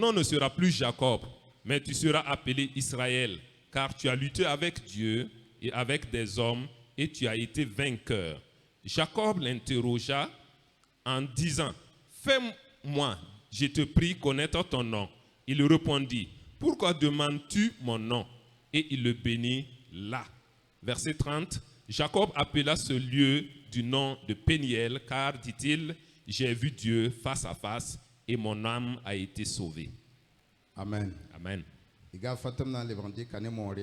nom ne sera plus Jacob, mais tu seras appelé Israël, car tu as lutté avec Dieu et avec des hommes, et tu as été vainqueur. Jacob l'interrogea en disant, fais-moi, je te prie, connaître ton nom. Il répondit, pourquoi demandes-tu mon nom? Et il le bénit là. Verset 30, Jacob appela ce lieu du nom de Péniel, car, dit-il, j'ai vu Dieu face à face et mon âme a été sauvée. Amen. Amen. Il y a Fatem dans l'évangile qui est mort.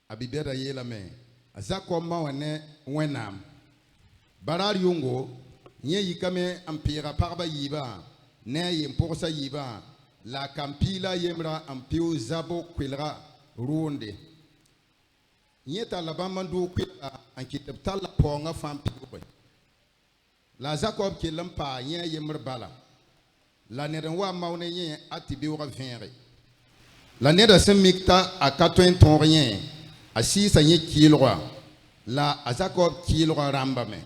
Abibera yela me. Jacob ma wane wenam. Barar yungo. Nye yikame ampira parba yiba. Ne yimporsa yiba. La campila yemra ampio zabo kwilra ruonde. Nyeta la bamandu kwila ankitepta la ponga fampiwe. La Jacob qui lampa yen yemr bala. La nerenwa maune yen atibiwa vinre. La neda semikta a 80 rien. A 6 yen kilwa. La a Jacob kilwa rambame.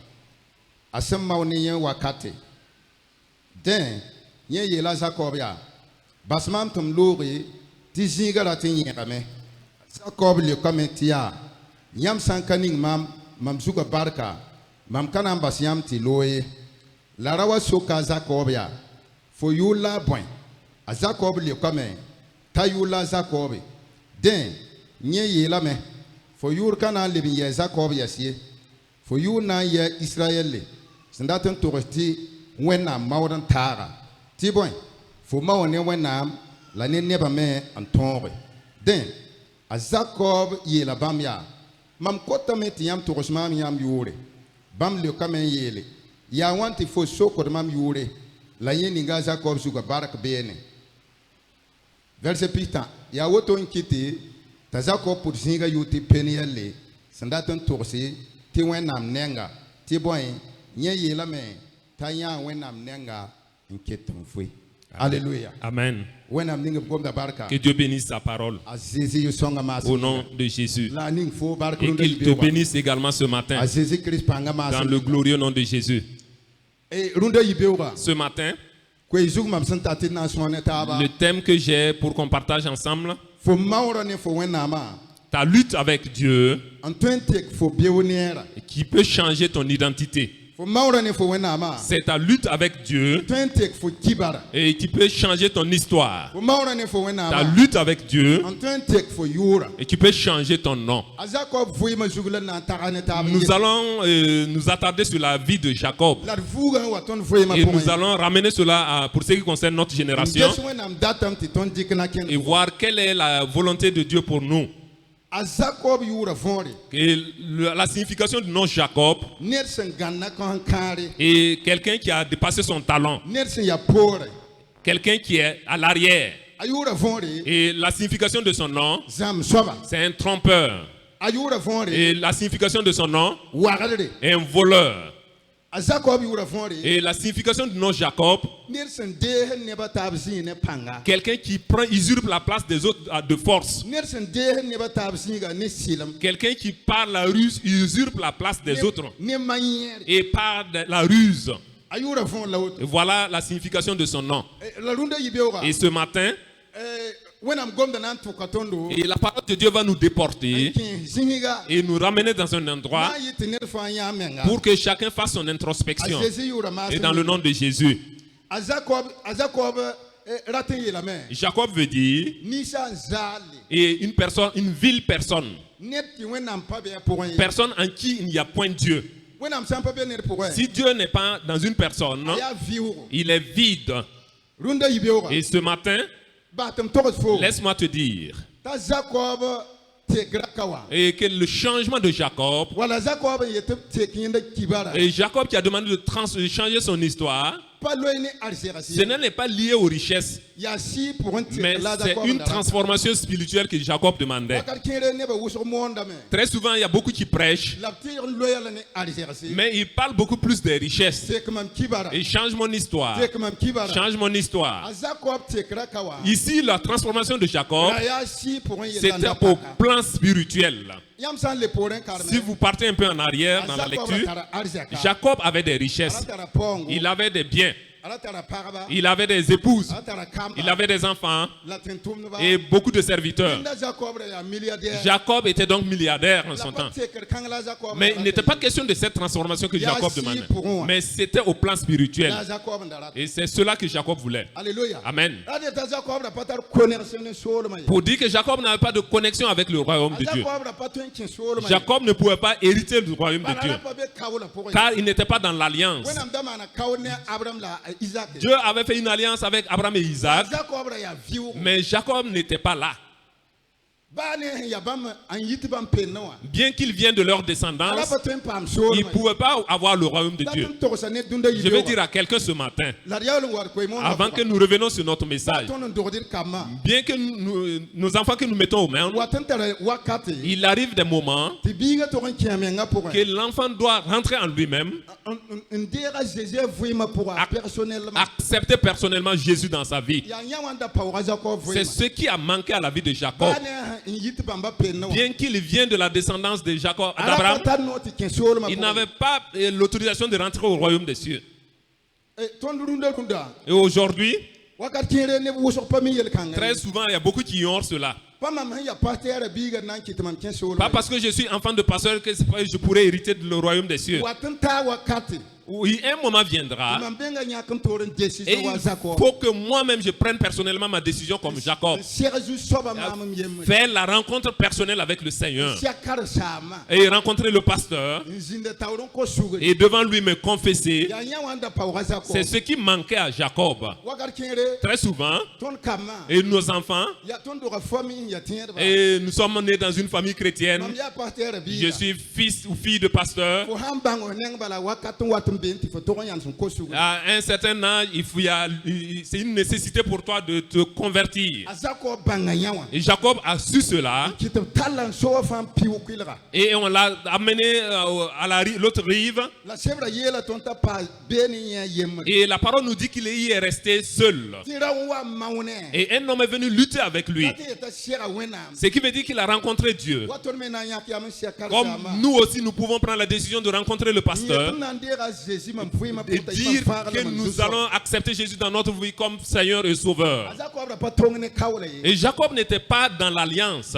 A sem maune yen wakate. Den yen yela Jacob ya. Basmam tum lori tizinga la tinyerame. Jacob le komentia. Yam sankaning mam zuka barka. Mam kanam bas yam ti loye. La rawa soka Jacob ya. Fo yula boin. A Jacob le komen. Ta yula Jacob. Den nye yela me. Fo yur kana lebin ye Jacob ya siye. Fo yur na ye Israel le. Sendaten toresti wena maudan tara. Ti boin. Fo ma one wenam la ne neba me antonre. Den a Jacob yela bam ya. Mam kota me ti yam torosmam yam yure. Bam le kamen yele. Ya wanti fo soko de mam yure. La yeninga Jacob suga barak bene. Verset pitan. Ya woto inkiti. Ta Jacob pour zinga yuti penielle. Sandaten torsi. Ti wenam nenga. Ti boy. Nye yela me. Ta yan wenam nenga. Inketan fui. Alléluia. Amen. Que Dieu bénisse sa parole. Au nom de Jésus. Et qu'il te bénisse également ce matin. Dans le glorieux nom de Jésus. Ce matin, le thème que j'ai pour qu'on partage ensemble, ta lutte avec Dieu qui peut changer ton identité. C'est ta lutte avec Dieu et qui peut changer ton histoire. Ta lutte avec Dieu et qui peut changer ton nom. Nous allons nous attarder sur la vie de Jacob. Et nous allons ramener cela pour ce qui concerne notre génération et voir quelle est la volonté de Dieu pour nous. Et la signification du nom Jacob est quelqu'un qui a dépassé son talent, quelqu'un qui est à l'arrière. Et la signification de son nom, c'est un trompeur. Et la signification de son nom est un voleur. Et la signification du nom Jacob, quelqu'un qui usurpe la place des autres de force. Quelqu'un qui par la ruse usurpe la place des autres et par la ruse. Et voilà la signification de son nom. Et ce matin, et la parole de Dieu va nous déporter et nous ramener dans un endroit pour que chacun fasse son introspection. Et dans le nom de Jésus. Jacob veut dire et une personne, une vile personne. Personne en qui il n'y a point Dieu. Si Dieu n'est pas dans une personne, il est vide. Et ce matin, laisse-moi te dire et que le changement de Jacob, et Jacob qui a demandé de changer son histoire, ce n'est pas lié aux richesses. Il y a si pour un Mais c'est une transformation spirituelle que Jacob demandait. Très souvent, il y a beaucoup qui prêchent, mais ils parlent beaucoup plus des richesses. Et change mon histoire. Change mon histoire. Ici, la transformation de Jacob, c'était au plan spirituel. Si vous partez un peu en arrière dans la lecture, Jacob avait des richesses. Il avait des biens. Il avait des épouses, il avait des enfants et beaucoup de serviteurs. Jacob était donc milliardaire en son temps. Mais il n'était pas question de cette transformation que Jacob demandait. Mais c'était au plan spirituel. Et c'est cela que Jacob voulait. Amen. Pour dire que Jacob n'avait pas de connexion avec le royaume de Dieu. Jacob ne pouvait pas hériter du royaume de Dieu. Car il n'était pas dans l'alliance. Dieu avait fait une alliance avec Abraham et Isaac, mais Jacob n'était pas là. Bien qu'il vienne de leur descendance, il ne pouvait pas avoir le royaume de Dieu. Je vais dire à quelqu'un ce matin, avant que nous revenions sur notre message, bien que nos enfants que nous mettons aux mains, il arrive des moments que l'enfant doit rentrer en lui-même, accepter personnellement Jésus dans sa vie. C'est ce qui a manqué à la vie de Jacob. Bien qu'il vienne de la descendance de Jacob, d'Abraham, il n'avait pas l'autorisation de rentrer au royaume des cieux. Et aujourd'hui, très souvent, il y a beaucoup qui ignorent cela. Pas parce que je suis enfant de pasteur que je pourrais hériter du royaume des cieux. Oui, un moment viendra et il faut que moi-même je prenne personnellement ma décision comme Jacob. Faire la rencontre personnelle avec le Seigneur et rencontrer le pasteur et devant lui me confesser. C'est ce qui manquait à Jacob. Très souvent, et nos enfants, et nous sommes nés dans une famille chrétienne. Je suis fils ou fille de pasteur. À un certain âge, c'est une nécessité pour toi de te convertir. Et Jacob a su cela. Et on l'a amené à l'autre rive. Et la parole nous dit qu'il y est resté seul. Et un homme est venu lutter avec lui. Ce qui veut dire qu'il a rencontré Dieu. Comme nous aussi, nous pouvons prendre la décision de rencontrer le pasteur. Et dire que nous allons accepter Jésus dans notre vie comme Seigneur et Sauveur. Et Jacob n'était pas dans l'alliance.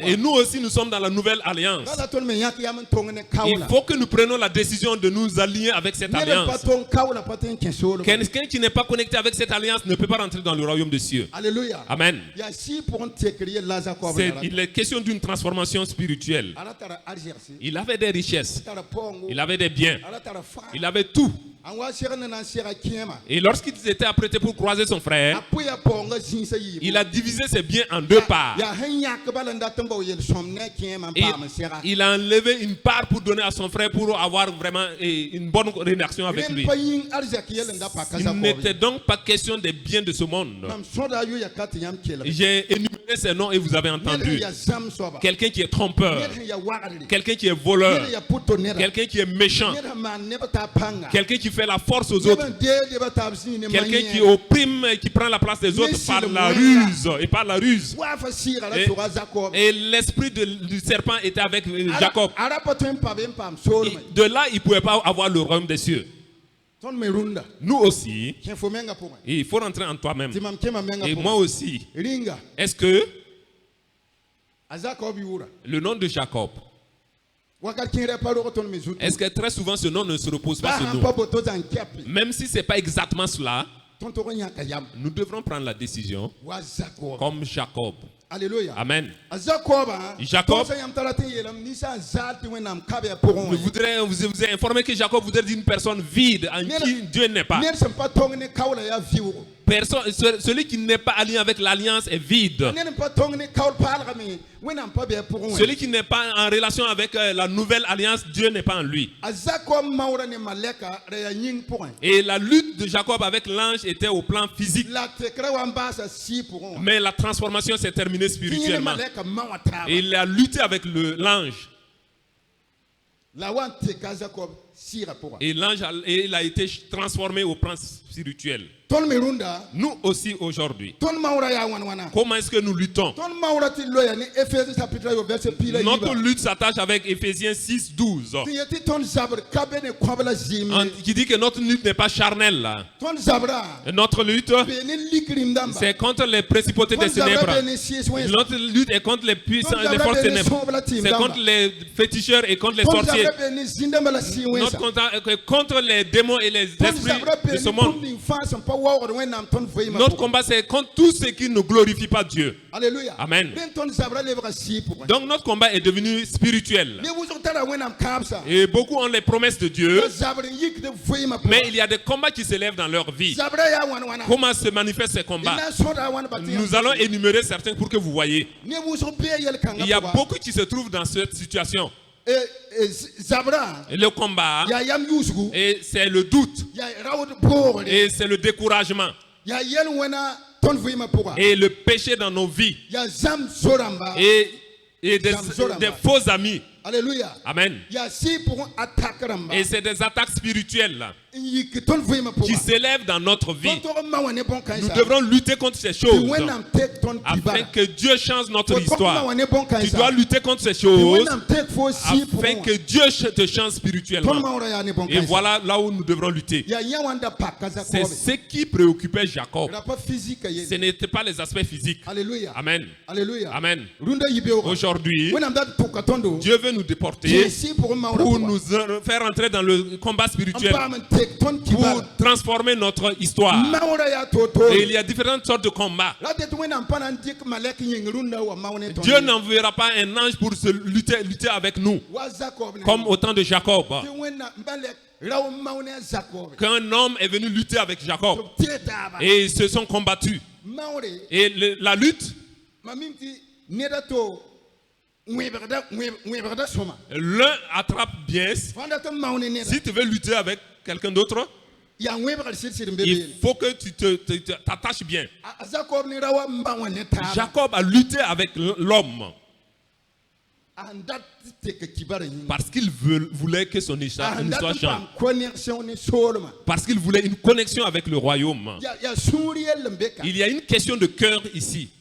Et nous aussi nous sommes dans la nouvelle alliance. Il faut que nous prenions la décision de nous aligner avec cette alliance. Quelqu'un qui n'est pas connecté avec cette alliance ne peut pas rentrer dans le royaume des cieux. Amen. Il est question d'une transformation spirituelle. Il avait des richesses. Il avait des biens. Il avait tout. Et lorsqu'il était apprêté pour croiser son frère, il a divisé ses biens en deux parts. Et il a enlevé une part pour donner à son frère pour avoir vraiment une bonne réaction avec lui. Il n'était donc pas question des biens de ce monde. J'ai énuméré ces noms et vous avez entendu. Quelqu'un qui est trompeur, quelqu'un qui est voleur, quelqu'un qui est méchant, quelqu'un qui fait la force aux autres, quelqu'un qui opprime et qui prend la place des autres par la ruse et par la ruse. Et l'esprit du serpent était avec Jacob. De là, il ne pouvait pas avoir le royaume des cieux. Nous aussi, il faut rentrer en toi-même. Et moi aussi. Est-ce que le nom de Jacob, est-ce que très souvent ce nom ne se repose pas sur nous? Même si ce n'est pas exactement cela, nous devrons prendre la décision comme Jacob. Alléluia. Amen. Jacob, je voudrais vous informer que Jacob voudrait dire une personne vide en qui Dieu n'est pas. Celui qui n'est pas aligné avec l'alliance est vide. Celui qui n'est pas en relation avec la nouvelle alliance, Dieu n'est pas en lui. Et la lutte de Jacob avec l'ange était au plan physique. Mais la transformation s'est terminée spirituellement. Et il a lutté avec l'ange. Et l'ange il a été transformé au plan spirituel. Nous aussi aujourd'hui, comment est-ce que nous luttons? Notre lutte s'attache avec Éphésiens 6, 12. Qui dit que notre lutte n'est pas charnelle. Là. Notre lutte, c'est contre les principautés des ténèbres. Notre lutte est contre les puissants des forces ténèbres. C'est contre les féticheurs et contre les sorciers. Notre contre les démons et les esprits de ce monde. Notre combat, c'est contre tout ce qui ne glorifie pas Dieu. Alléluia. Amen. Donc notre combat est devenu spirituel. Et beaucoup ont les promesses de Dieu. Mais il y a des combats qui s'élèvent dans leur vie. Comment se manifestent ces combats? Nous allons énumérer certains pour que vous voyez. Il y a beaucoup qui se trouvent dans cette situation. Et le combat, et c'est le doute, et c'est le découragement, et le péché dans nos vies, et des faux amis. Alléluia. Amen. Et c'est des attaques spirituelles là, qui s'élèvent dans notre vie. Nous devrons lutter contre ces choses afin que Dieu change notre histoire. Tu dois lutter contre ces choses afin que Dieu te change spirituellement. Et voilà là où nous devrons lutter. C'est ce qui préoccupait Jacob. Ce n'était pas les aspects physiques. Amen. Amen. Aujourd'hui, Dieu veut nous déporter pour nous faire entrer dans le combat spirituel, pour transformer notre histoire. Et il y a différentes sortes de combats. Dieu n'enverra pas un ange pour se lutter avec nous, comme au temps de Jacob. Qu'un homme est venu lutter avec Jacob et ils se sont combattus. Et la lutte, l'un attrape bien. Si tu veux lutter avec quelqu'un d'autre, il faut que tu t'attaches bien. Jacob a lutté avec l'homme parce qu'il voulait que son histoire change. Parce qu'il voulait une connexion avec le royaume. Il y a une question de cœur ici.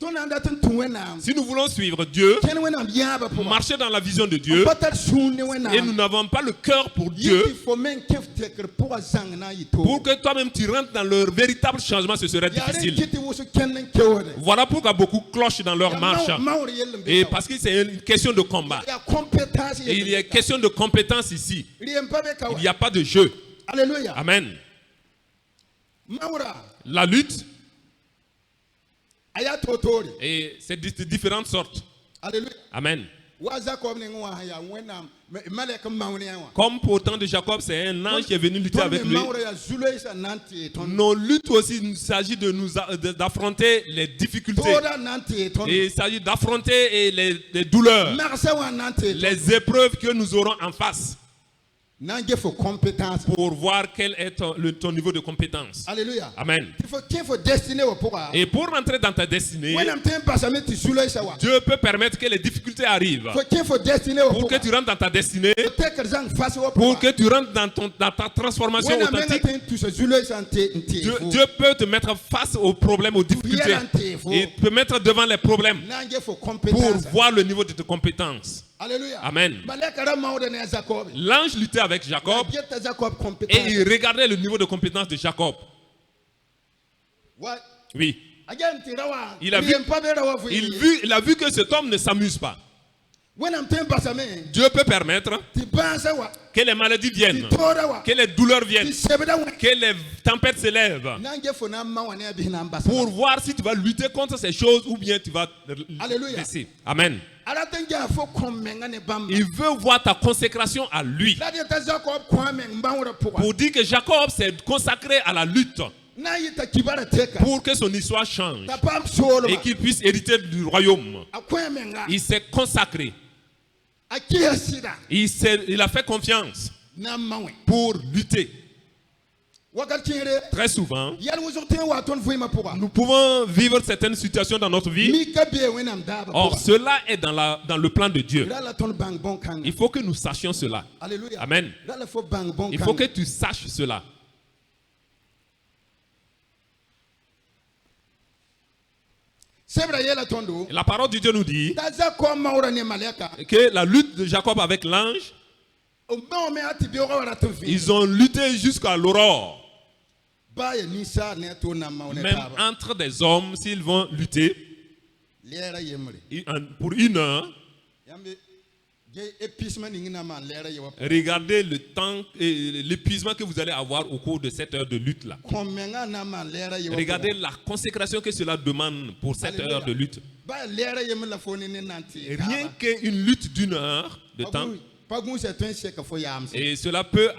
Si nous voulons suivre Dieu, marcher dans la vision de Dieu, et nous n'avons pas le cœur pour Dieu, pour que toi-même tu rentres dans leur véritable changement, ce serait difficile. Voilà pourquoi beaucoup clochent dans leur marche. Et parce que c'est une question de combat. Et il y a une question de compétence ici. Il n'y a pas de jeu. Alléluia. Amen. La lutte, et c'est de différentes sortes. Alléluia. Amen. Comme pour le temps de Jacob, c'est un ange qui est venu lutter avec lui. Nos luttes aussi, il s'agit d'affronter les difficultés. Et il s'agit d'affronter les douleurs, les épreuves que nous aurons en face. Pour voir quel est ton niveau de compétence. Alléluia. Amen. Et pour rentrer dans ta destinée, Dieu peut permettre que les difficultés arrivent. Pour que tu rentres dans ta destinée, pour que tu rentres dans ta transformation authentique, Dieu peut te mettre face aux problèmes, aux difficultés, et te mettre devant les problèmes pour voir le niveau de tes compétences. Alléluia. Amen. L'ange luttait avec Jacob et il regardait le niveau de compétence de Jacob. Oui. Il a vu que cet homme ne s'amuse pas. Dieu peut permettre que les maladies viennent, que les douleurs viennent, que les tempêtes s'élèvent, pour voir si tu vas lutter contre ces choses ou bien tu vas laisser. Amen. Il veut voir ta consécration à lui. Pour dire que Jacob s'est consacré à la lutte. na yita kibara teka pour que son histoire change tapam solo et qu'il puisse hériter du royaume. akwemenga Il s'est consacré. akia sida Il a fait confiance na mawe pour lutter. wakatire Très souvent, yal wozote wa ton voima pour nous pouvons vivre certaines situations dans notre vie. mika be wenam daba Or, cela est dans le plan de Dieu. la ton bang bon kan Il faut que nous sachions cela. alléluia Amen. la faut bang bon Il faut que tu saches cela. c'est vrai yela tondo Et la parole de Dieu nous dit taza ko maura ne malaka que la lutte de Jacob avec l'ange, o ba me ati bi o wara to fi ils ont lutté jusqu'à l'aurore. ba ya nisa ne to na mauna Même taba entre des hommes, s'ils vont lutter lera yemre pour 1 heure, yambe ge épisement ni na man lera yewa regardez le temps et l'épuisement que vous allez avoir au cours de cette heure de lutte-là. komenga na man lera yewa Regardez la consécration que cela demande pour cette Alléluia. heure de lutte. ba lera yemre la foni ne nanti Rien qu'une lutte d'1 heure de temps, pas gon c'est un chèque fo yam et cela peut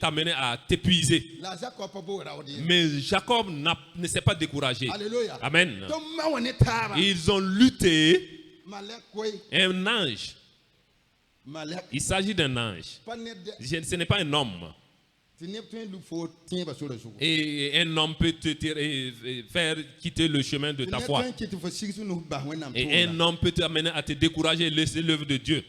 t'amener à t'épuiser. la zako pa bo raudi Mais Jacob ne s'est pas découragé. alléluia Amen. to mawane taba Ils ont lutté. malak koy Un ange. malak Il s'agit d'un ange. pas ne de Ce n'est pas un homme. ti ne tun lu fo tien ba so le suko Et un homme peut te faire quitter le chemin de ta foi. qui te fo sigsu no ba wenam Et un homme peut t'amener à te décourager et laisser l'œuvre de Dieu.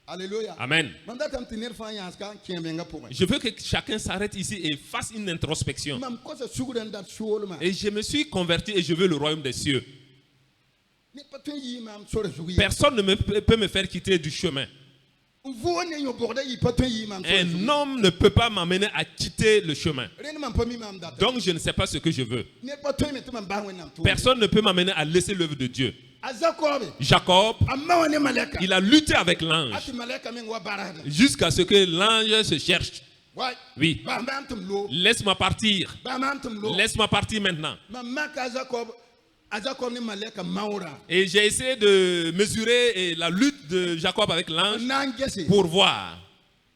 alléluia Amen. manda tam tinir fa yanska kiembenga pour Je veux que chacun s'arrête ici et fasse une introspection. mam ko sa sugudan dat suolma Et je me suis converti et je veux le royaume des cieux. ne pas tun yi mam so le sugi Personne ne peut me faire quitter du chemin. vous ne yo borde yi pas tun yi mam so le sugi Un homme ne peut pas m'amener à quitter le chemin. ren mam pa mi mam dat Donc je ne sais pas ce que je veux. ne pas tun me tum ba wenam to Personne ne peut m'amener à laisser l'œuvre de Dieu. azakobe Jacob, amma wane malaka il a lutté avec l'ange ati malaka men wa barada jusqu'à ce que l'ange se cherche. ouais Oui, ba mam tum lo laisse-moi partir. ba mam tum lo Laisse-moi partir maintenant. mamma ka azakob ni malaka maura Et j'ai essayé de mesurer la lutte de Jacob avec l'ange nangesi pour voir.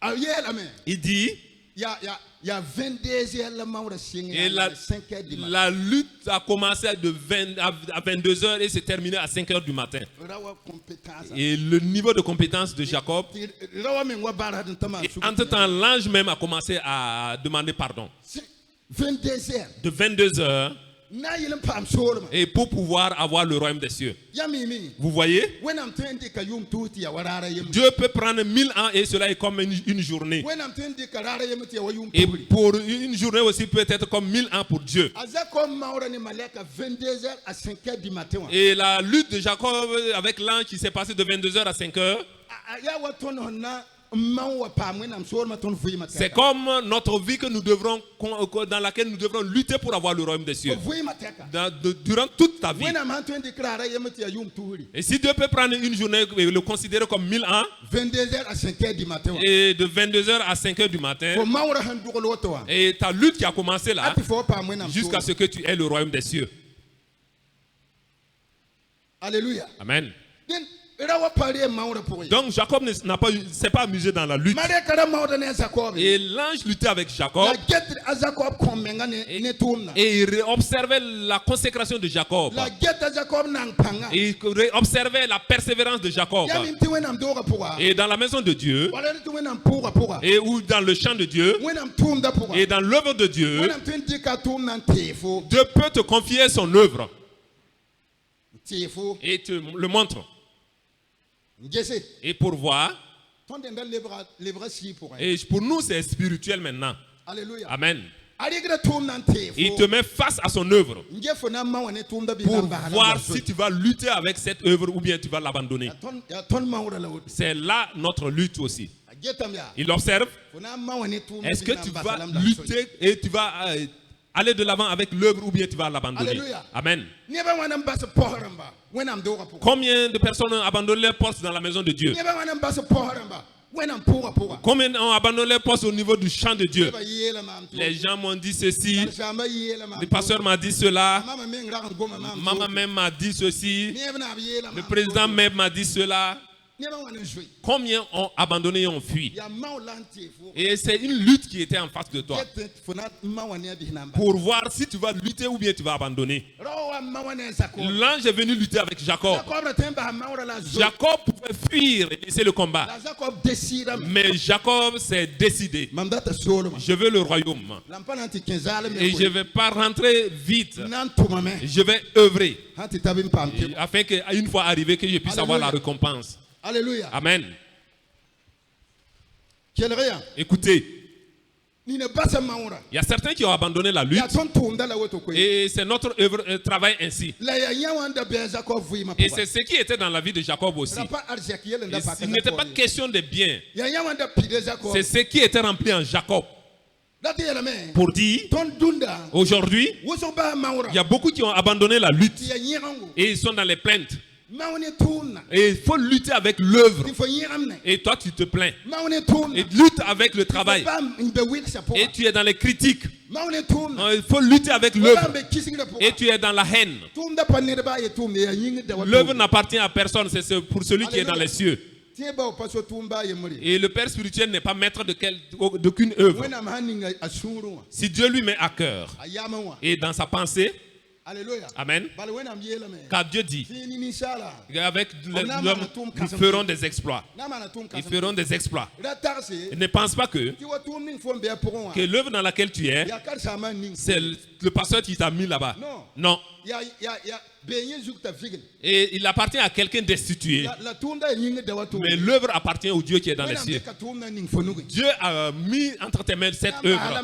ayela men Il dit, ya 22 heures la maura singa et 5 heures du matin la lutte a commencé à 22 heures et s'est terminée à 5 heures du matin. rawa compétence Et le niveau de compétence de Jacob, rawa men wa barada tama et entre-temps, l'ange même a commencé à demander pardon. 22 heures De 22 heures, na yilim pam solma et pour pouvoir avoir le royaume des cieux. ya mimi Vous voyez, when am tendi ka yum tuti ya warara yim Dieu peut prendre 1000 ans et cela est comme une journée. when am tendi ka rara yim ti wa yum Et tuti pour une journée aussi peut être comme 1000 ans pour Dieu. azakob maura ni malaka 22 heures à 5 heures du matin Et la lutte de Jacob avec l'ange qui s'est passée de 22 heures à 5 heures, ya wa ton honna man wa pam when am solma ton fuyi mata c'est comme notre vie que nous devrons, dans laquelle nous devrons lutter pour avoir le royaume des cieux. fuyi mata Durant toute ta vie. when am tendi ka rara yim ti ya yum tuti Et si Dieu peut prendre une journée et le considérer comme 1000 ans, 22 heures à 5 heures du matin et de 22 heures à 5 heures du matin, ko maura han dugo loto wa et ta lutte qui a commencé là, ati fo pam when am jusqu'à ce que tu aies le royaume des cieux. alléluia Amen. den rawa pare maura pour yi Donc Jacob ne s'est pas amusé dans la lutte. mare kara maura ne zakob Et l'ange luttait avec Jacob la get azakob komenga ne tumna et il observait la consécration de Jacob. la get azakob nang panga Et il observait la persévérance de Jacob. ya min ti when am doga pour Et dans la maison de Dieu, wala ti when am pour et ou dans le champ de Dieu, when am tumda pour et dans l'œuvre de Dieu, when am tendi ka tumna tefo Dieu peut te confier son œuvre tefo et te le montre. ngese Et pour voir, ton den lebra si pour et pour nous c'est spirituel maintenant. alléluia Amen. aligra tumna tefo Il te met face à son œuvre ngefo na mawane tumda bi pour namba voir si tu vas lutter avec cette œuvre ou bien tu vas l'abandonner. ton maura la wut C'est là notre lutte aussi. getam ya Il observe. fona mawane tumda Est-ce que tu vas lutter et tu vas aller de l'avant avec l'œuvre ou bien tu vas l'abandonner? Alléluia. Amen. nieba wanam bas pohramba when am doga pour Combien de personnes ont abandonné leurs postes dans la maison de Dieu? nieba wanam bas pohramba when am pour Combien ont abandonné leurs postes au niveau du champ de Dieu? nieba yela mam Les gens m'ont dit ceci, shamba yela mam le pasteur m'a dit cela, mama men rak goma mam maman même m'a dit ceci, nieba na yela le mam président même m'a dit cela. Combien ont abandonné et ont fui? Et c'est une lutte qui était en face de toi pour voir si tu vas lutter ou bien tu vas abandonner. L'ange est venu lutter avec Jacob. Jacob pouvait fuir et laisser le combat. Mais Jacob s'est décidé. Je veux le royaume. Et je ne vais pas rentrer vite. Je vais œuvrer. Afin qu'une fois arrivé, que je puisse avoir la récompense. Alléluia. Amen. Écoutez. Il y a certains qui ont abandonné la lutte. Et c'est notre travail ainsi. Et c'est ce qui était dans la vie de Jacob aussi. Il n'était pas question de biens. C'est ce qui était rempli en Jacob. Pour dire, aujourd'hui, il y a beaucoup qui ont abandonné la lutte. Et ils sont dans les plaintes. Et il faut lutter avec l'œuvre. Et toi tu te plains. Et lutte avec le travail. Et tu es dans les critiques. Il faut lutter avec l'œuvre. Et tu es dans la haine. L'œuvre n'appartient à personne. C'est pour celui qui est dans les cieux. Et le Père spirituel n'est pas maître d'aucune œuvre. Si Dieu lui met à cœur et dans sa pensée, amen. Car Dieu dit, avec l'homme, nous ferons des exploits. Ils feront des exploits. Ne pense pas que l'œuvre dans laquelle tu es, c'est le pasteur qui t'a mis là-bas. Non. Et il appartient à quelqu'un destitué. Mais l'œuvre appartient au Dieu qui est dans les cieux. Dieu a mis entre tes mains cette œuvre.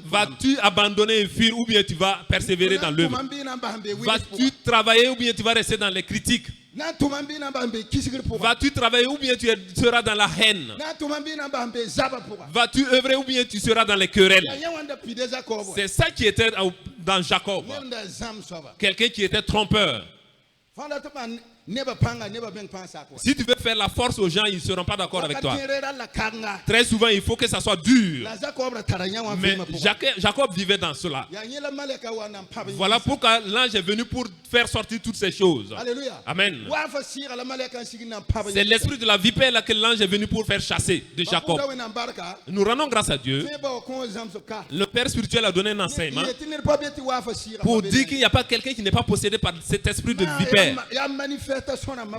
Vas-tu abandonner et fuir ou bien tu vas persévérer dans l'œuvre? Vas-tu travailler ou bien tu vas rester dans les critiques? Vas-tu travailler ou bien tu seras dans la haine? Vas-tu œuvrer ou bien tu seras dans les querelles? C'est ça qui était dans Jacob. Quelqu'un qui était trompeur. Si tu veux faire la force aux gens, ils ne seront pas d'accord avec toi. Très souvent, il faut que ça soit dur. Mais Jacob vivait dans cela. Voilà pourquoi l'ange est venu pour faire sortir toutes ces choses. Amen. C'est l'esprit de la vipère que l'ange est venu pour faire chasser de Jacob. Nous rendons grâce à Dieu. Le Père spirituel a donné un enseignement pour dire qu'il n'y a pas quelqu'un qui n'est pas possédé par cet esprit de vipère.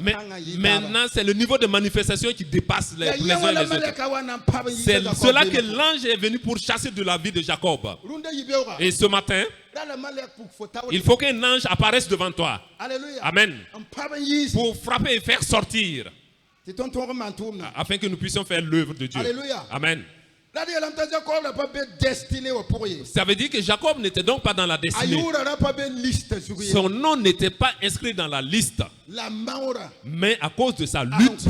Mais maintenant, c'est le niveau de manifestation qui dépasse les uns et les autres. C'est cela que l'ange est venu pour chasser de la vie de Jacob. Et ce matin, il faut qu'un ange apparaisse devant toi. Amen. Pour frapper et faire sortir. Afin que nous puissions faire l'œuvre de Dieu. Amen. Ça veut dire que Jacob n'était donc pas dans la destinée. Son nom n'était pas inscrit dans la liste. Mais à cause de sa lutte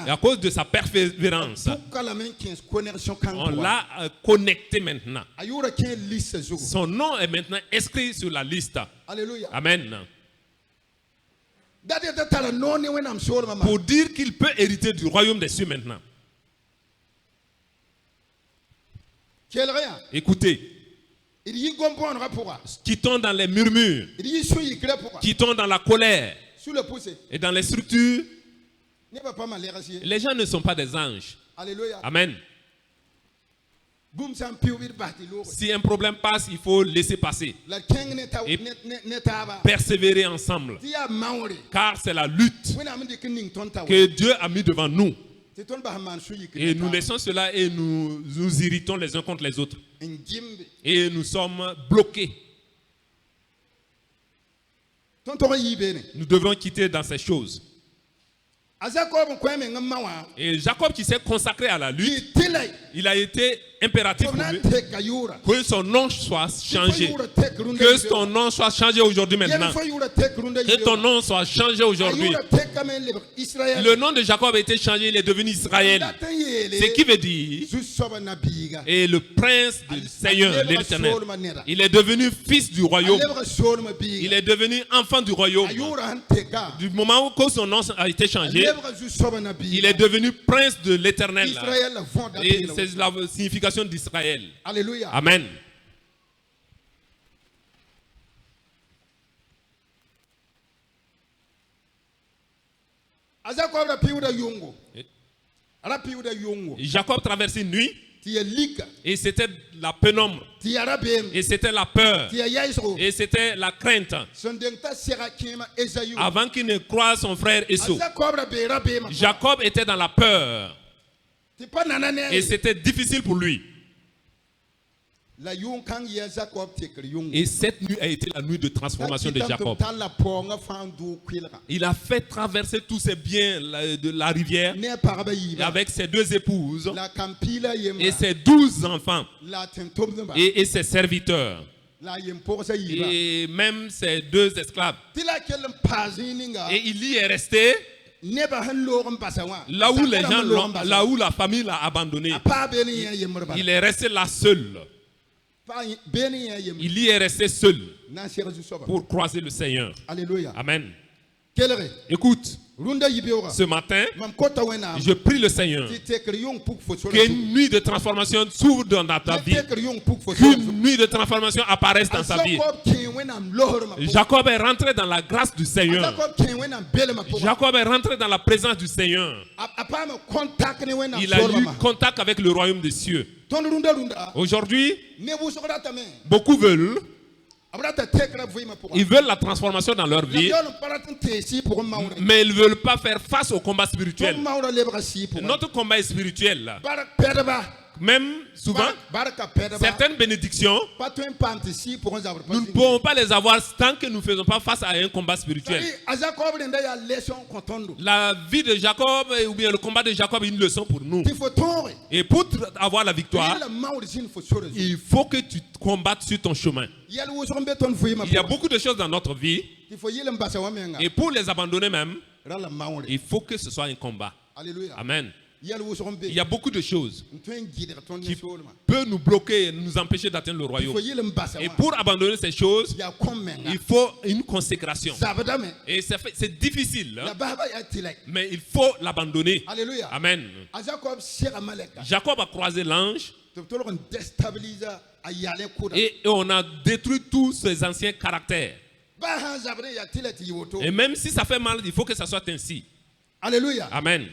et à cause de sa persévérance, on l'a connecté maintenant. Son nom est maintenant inscrit sur la liste. Amen. Pour dire qu'il peut hériter du royaume des cieux maintenant. Écoutez, qui tombent dans les murmures, qui tombent dans la colère et dans les structures, les gens ne sont pas des anges. Amen. Si un problème passe, il faut laisser passer et persévérer ensemble, car c'est la lutte que Dieu a mis devant nous. Et nous laissons cela et nous irritons les uns contre les autres. Et nous sommes bloqués. Nous devons quitter dans ces choses. Et Jacob qui s'est consacré à la lutte, il a été impératif pour lui que son nom soit changé. Que son nom soit changé aujourd'hui maintenant. Que ton nom soit changé aujourd'hui. Le nom de Jacob a été changé, il est devenu Israël. Ce qui veut dire, et le prince du Seigneur, l'Éternel. Il est devenu fils du royaume. Il est devenu enfant du royaume. Du moment où son nom a été changé, il est devenu prince de l'Éternel. Et c'est la signification d'Israël. Alléluia. Amen. Aza ko ra piuda yungu. Ara piuda yungu. Jacob traversait une nuit Ti ya lika. et c'était la pénombre Ti ya rabem. et c'était la peur Ti ya yaisro. et c'était la crainte Sondengta sera kima Esayu. avant qu'il ne croise son frère Esau. Aza ko ra be rabem. Jacob était dans la peur Ti pa nanane. et c'était difficile pour lui. La yung kang ya Jacob tekr yung. Et cette nuit a été la nuit de transformation de Jacob. La ponga fandu kwilra. Il a fait traverser tous ses biens de la rivière Ne paraba yiba. avec ses 2 épouses La campila yema. et ses 12 enfants La tentomba. et ses serviteurs La yemposa yiba. et même ses 2 esclaves. Tila kelem pazininga. Et il y est resté Neba han lorum pasawa. là où les gens là où la famille l'a abandonné. Pa beni ya yemrba. Il est resté là seul. Pa beni ya yem. Il y est resté seul Na sera du soba. pour croiser le Seigneur. Alléluia. Amen. Kelere. Écoute, Runda yibeora. ce matin, Mam kota wena. je prie le Seigneur Ti tekr yung puk fo solo. qu'une nuit de transformation s'ouvre dans ta vie. Tekr yung puk fo solo. Qu'une nuit de transformation apparaisse dans sa vie. Jacob ken wena lohor ma. Jacob est rentré dans la grâce du Seigneur. Jacob ken wena bele ma. Jacob est rentré dans la présence du Seigneur. Apa ma contact ne wena. Il a eu contact avec le royaume des cieux. Ton runda. Aujourd'hui, Ne bu sokra tame. beaucoup veulent, Abrata tekra vima pour. ils veulent la transformation dans leur vie, mais ils ne veulent pas faire face au combat spirituel. Notre combat est spirituel. Là. Même souvent, certaines bénédictions, nous ne pouvons pas les avoir tant que nous ne faisons pas face à un combat spirituel. La vie de Jacob, ou bien le combat de Jacob, est une leçon pour nous. Et pour avoir la victoire, il faut que tu combattes sur ton chemin. Il y a beaucoup de choses dans notre vie, et pour les abandonner même, il faut que ce soit un combat. Amen. Il y a beaucoup de choses qui peuvent nous bloquer, nous empêcher d'atteindre le royaume. Et pour abandonner ces choses, il faut une consécration. Et c'est difficile, hein? Mais il faut l'abandonner. Amen. Jacob a croisé l'ange et on a détruit tous ses anciens caractères. Et même si ça fait mal, il faut que ça soit ainsi. Alléluia. Amen.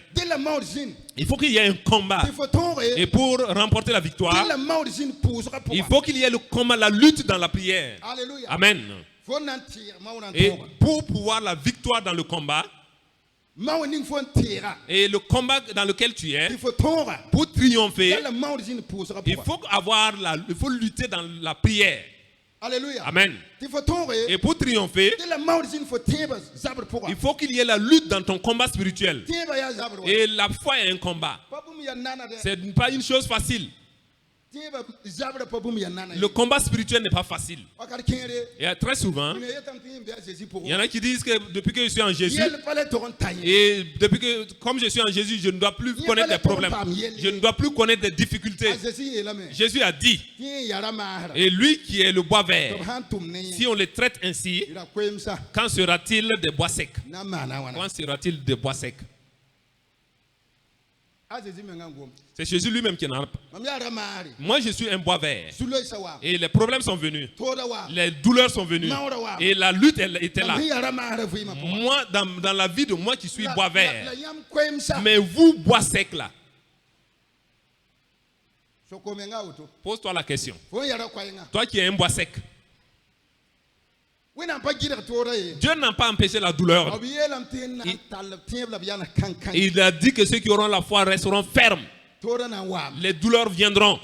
Il faut qu'il y ait un combat. Et pour remporter la victoire, il faut qu'il y ait le combat, la lutte dans la prière. Alléluia. Amen. Et pour pouvoir la victoire dans le combat, et le combat dans lequel tu es, pour triompher, il faut lutter dans la prière. Alléluia. Amen. Et pour triompher, il faut qu'il y ait la lutte dans ton combat spirituel. Et la foi est un combat. Ce n'est pas une chose facile. Le combat spirituel n'est pas facile. Et très souvent, il y en a qui disent que depuis que je suis en Jésus, et depuis que, comme je suis en Jésus, je ne dois plus connaître des problèmes. Je ne dois plus connaître des difficultés. Jésus a dit, et lui qui est le bois vert, si on le traite ainsi, quand sera-t-il des bois secs? Quand sera-t-il des bois secs? C'est Jésus lui-même qui en a. Moi, je suis un bois vert. Et les problèmes sont venus. Les douleurs sont venues. Et la lutte, elle était là. Moi, dans la vie de moi qui suis bois vert. Mais vous, bois sec là. Pose-toi la question. Toi qui es un bois sec. Dieu n'a pas empêché la douleur. Il a dit que ceux qui auront la foi resteront fermes. Les douleurs viendront.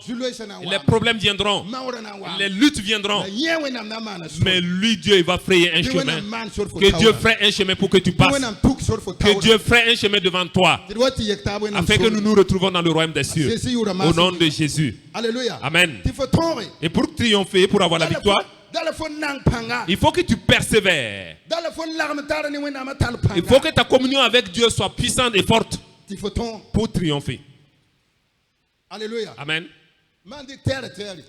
Les problèmes viendront. Les luttes viendront. Mais lui, Dieu, il va frayer un chemin. Que Dieu fraye un chemin pour que tu passes. Que Dieu fraye un chemin devant toi. Afin que nous nous retrouvons dans le royaume des cieux. Au nom de Jésus. Amen. Et pour triompher, pour avoir la victoire, il faut que tu persévères. Il faut que ta communion avec Dieu soit puissante et forte pour triompher. Alléluia. Amen.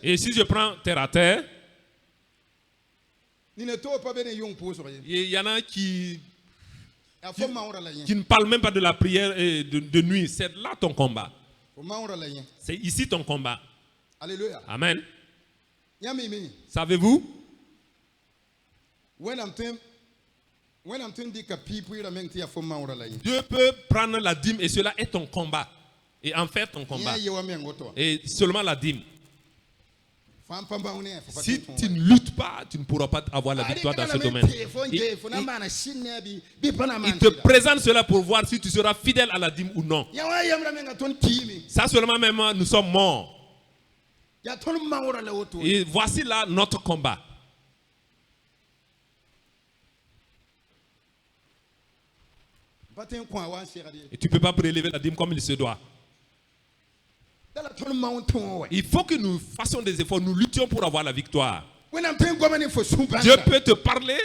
Et si je prends terre à terre, il y en a qui ne parlent même pas de la prière et de nuit. C'est là ton combat. C'est ici ton combat. Alléluia. Amen. Savez-vous, Dieu peut prendre la dîme et cela est ton combat. Et en faire ton combat. Et seulement la dîme. Si tu ne luttes pas, tu ne pourras pas avoir la victoire dans ce domaine. Il te présente cela pour voir si tu seras fidèle à la dîme ou non. Ça seulement même, nous sommes morts. Et voici là notre combat. Et tu ne peux pas prélever la dîme comme il se doit. Il faut que nous fassions des efforts, nous luttions pour avoir la victoire. Dieu peut te parler,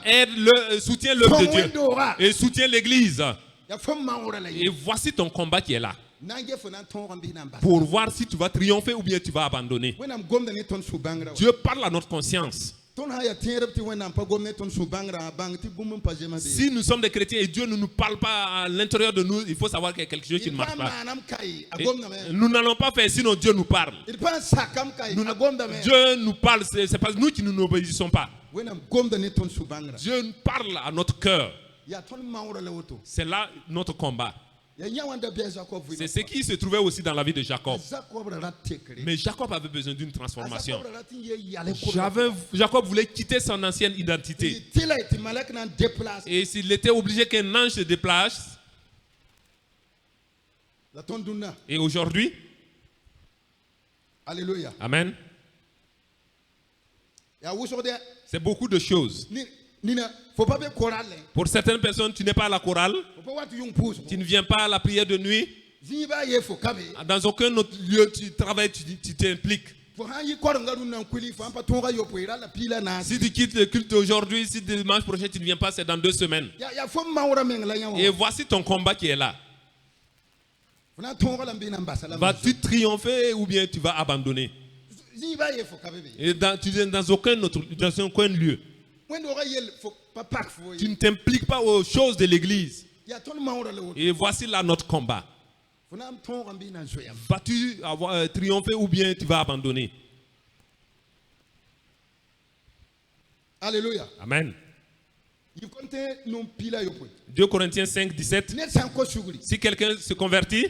aide-le, soutiens l'œuvre de Dieu et soutiens l'église. Et voici ton combat qui est là. Pour voir si tu vas triompher ou bien tu vas abandonner. Dieu parle à notre conscience. Si nous sommes des chrétiens et Dieu ne nous parle pas à l'intérieur de nous, il faut savoir qu'il y a quelque chose qui ne marche pas. Et nous n'allons pas faire sinon Dieu nous parle. Dieu nous parle, c'est pas nous qui ne nous obéissons pas. Dieu nous parle à notre cœur. C'est là notre combat. C'est ce qui se trouvait aussi dans la vie de Jacob. Mais Jacob avait besoin d'une transformation. Jacob voulait quitter son ancienne identité. Et s'il était obligé qu'un ange se déplace, et aujourd'hui, Alléluia. Amen. C'est beaucoup de choses. Pour certaines personnes, tu n'es pas à la chorale, tu ne viens pas à la prière de nuit. Dans aucun autre lieu tu travailles, tu t'impliques. Si tu quittes le culte aujourd'hui, si dimanche prochain tu ne viens pas, c'est dans 2 semaines. Et voici ton combat qui est là. Vas-tu triompher ou bien tu vas abandonner? Et tu es dans aucun lieu. Tu ne t'impliques pas aux choses de l'église. Et voici là notre combat. Vas-tu triompher ou bien tu vas abandonner? Alléluia. Amen. 2 Corinthiens 5, 17. Si quelqu'un se convertit,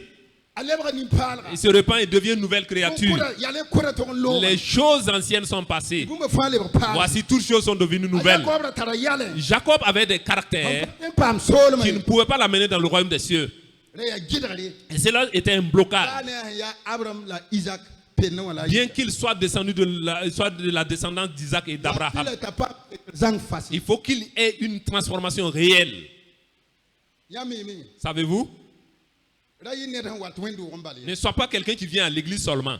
il se repent et devient une nouvelle créature. Les choses anciennes sont passées. Voici, toutes choses sont devenues nouvelles. Jacob avait des caractères qui ne pouvaient pas l'amener dans le royaume des cieux. Et cela était un blocage. Bien qu'il soit descendu de la descendance d'Isaac et d'Abraham, il faut qu'il ait une transformation réelle. Savez-vous? Ne sois pas quelqu'un qui vient à l'église seulement.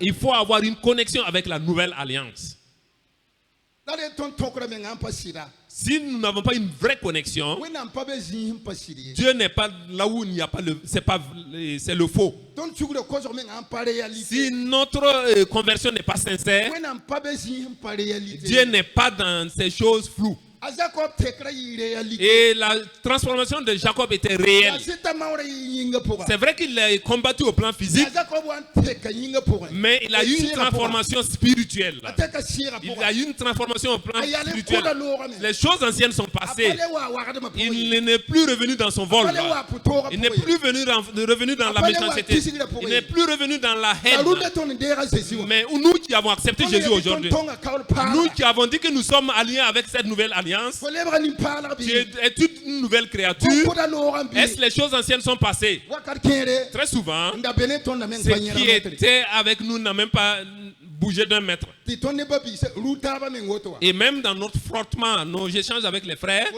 Il faut avoir une connexion avec la nouvelle alliance. Si nous n'avons pas une vraie connexion, Dieu n'est pas là où il n'y a pas le... C'est le faux. Si notre conversion n'est pas sincère, Dieu n'est pas dans ces choses floues. Et la transformation de Jacob était réelle. C'est vrai qu'il a combattu au plan physique, mais il a eu une transformation spirituelle. Il a eu une transformation au plan spirituel. Les choses anciennes sont passées. Il n'est plus revenu dans son vol. Il n'est plus revenu dans la méchanceté. Il n'est plus revenu dans la haine. Mais nous qui avons accepté Jésus aujourd'hui, nous qui avons dit que nous sommes alliés avec cette nouvelle alliance, tu es toute une nouvelle créature. Est-ce que les choses anciennes sont passées? Très souvent, ce qui était avec nous n'a même pas bougé d'un mètre. Et même dans notre frottement, nos échanges avec les frères,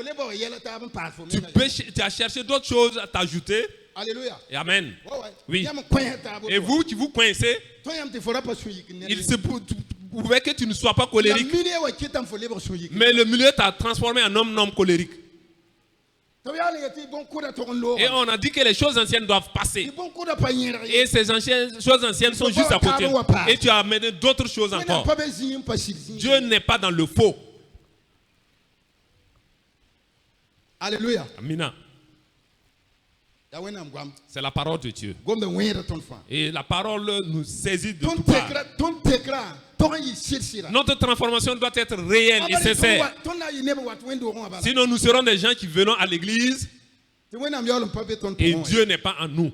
tu as cherché d'autres choses à t'ajouter. Alléluia. Et amen. Oui. Et vous qui vous coincez, il se pouvait que tu ne sois pas colérique, mais le milieu t'a transformé en homme colérique. Et on a dit que les choses anciennes doivent passer. Et ces choses anciennes sont juste à côté. Et tu as amené d'autres choses encore. Dieu n'est pas dans le faux. Alléluia. Amina. Ya wena mgwam. C'est la parole de Dieu. Gombe wera ton fan. Et la parole nous saisit de Ton tout part. tekra, ton tekra. Ton yi sira. Notre transformation doit être réelle et sincère. Ton na yi nebe wat wendo ron abala. Sinon, nous serons des gens qui venons à l'église Te wena myalo mpabe ton et ton. Dieu n'est pas en nous.